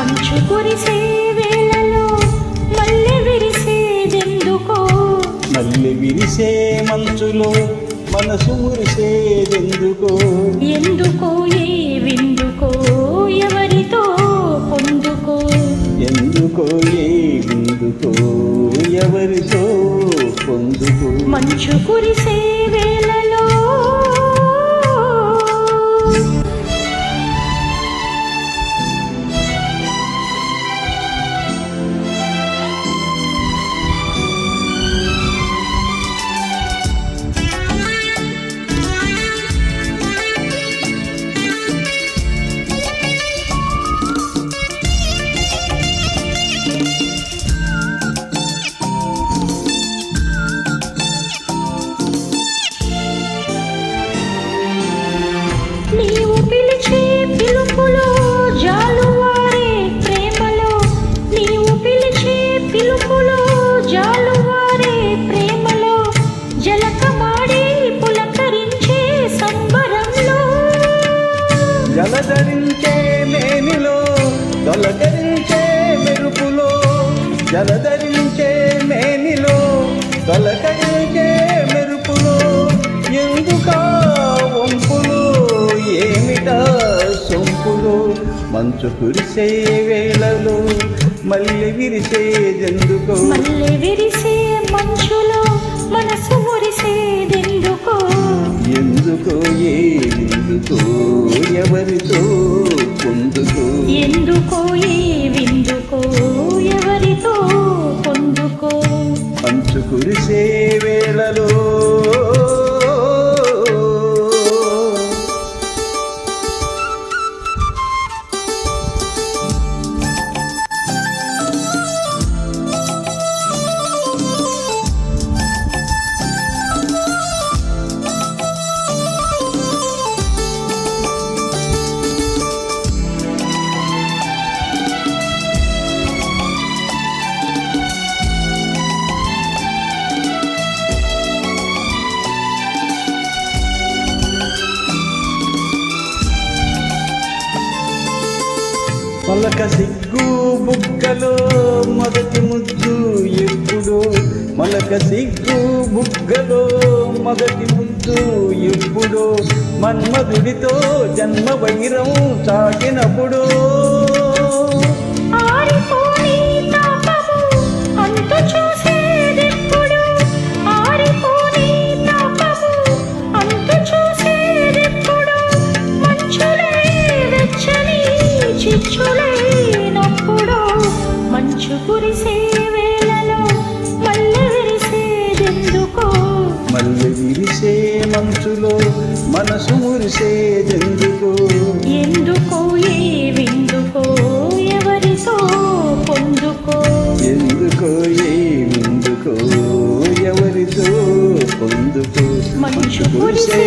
మంచు కురిసే వేళలో మల్లె విరిసేదెందుకో, మల్లె విరిసే మంచులో మనసు మురిసేదెందుకో, ఎందుకో ఏ విందుకో ఎవరితో పొందుకో, ఎందుకో ఏ విందుకో ఎవరితో పొందుకో. మంచు కురిసే వేళలో నీవు పిలిచే పిలుపులో జాలువారే ప్రేమలో, నీవు పిలిచే పిలుపులో జాలువారే ప్రేమలో, జలకమాడి పులకరించే సంబరంలో, జలధరించే మేనిలో తొలకరించే మెరుపులో, జలధరించే మేనిలో తొలకరించే మెరుపులో, ఎందుకా వంపులు ఏమిటా సొంపులు. మంచు కురిసే వేళలో మల్లె విరిసేదెందుకో, మల్లె విరిసే మంచులో మనసు మురిసేదెందుకో, ఎందుకో ఏ విందుకో ఎవరితో పొందుకో, ఎందుకో ఏ విందుకో ఎవరితో పొందుకో. మంచు కురిసే వేళలో మొలక సిగ్గు బుగ్గలో మొదటి ముద్దు ఎప్పుడో, మొలక సిగ్గు బుగ్గలో మొదటి ముద్దు ఎప్పుడో, మన్మధుడితో జన్మ వైరం చాటినప్పుడు, ఆరిపోని తాపము అంతు చూసేదెప్పుడు, ఆరిపోని తాపము అంతు చూసేదెప్పుడు, మంచులే వెచ్చని చిచ్చులైనప్పుడు, మంచు కురిసే వేళలో మల్లె విరిసేదెందుకో, మల్లె విరిసే మంచులో మనసు మురిసేదెందుకో, ఎందుకో ఏ విందుకో ఎవరితో పొందుకో, ఎందుకో ఏ విందుకో ఎవరితో పొందుకో. మంచు కురిసే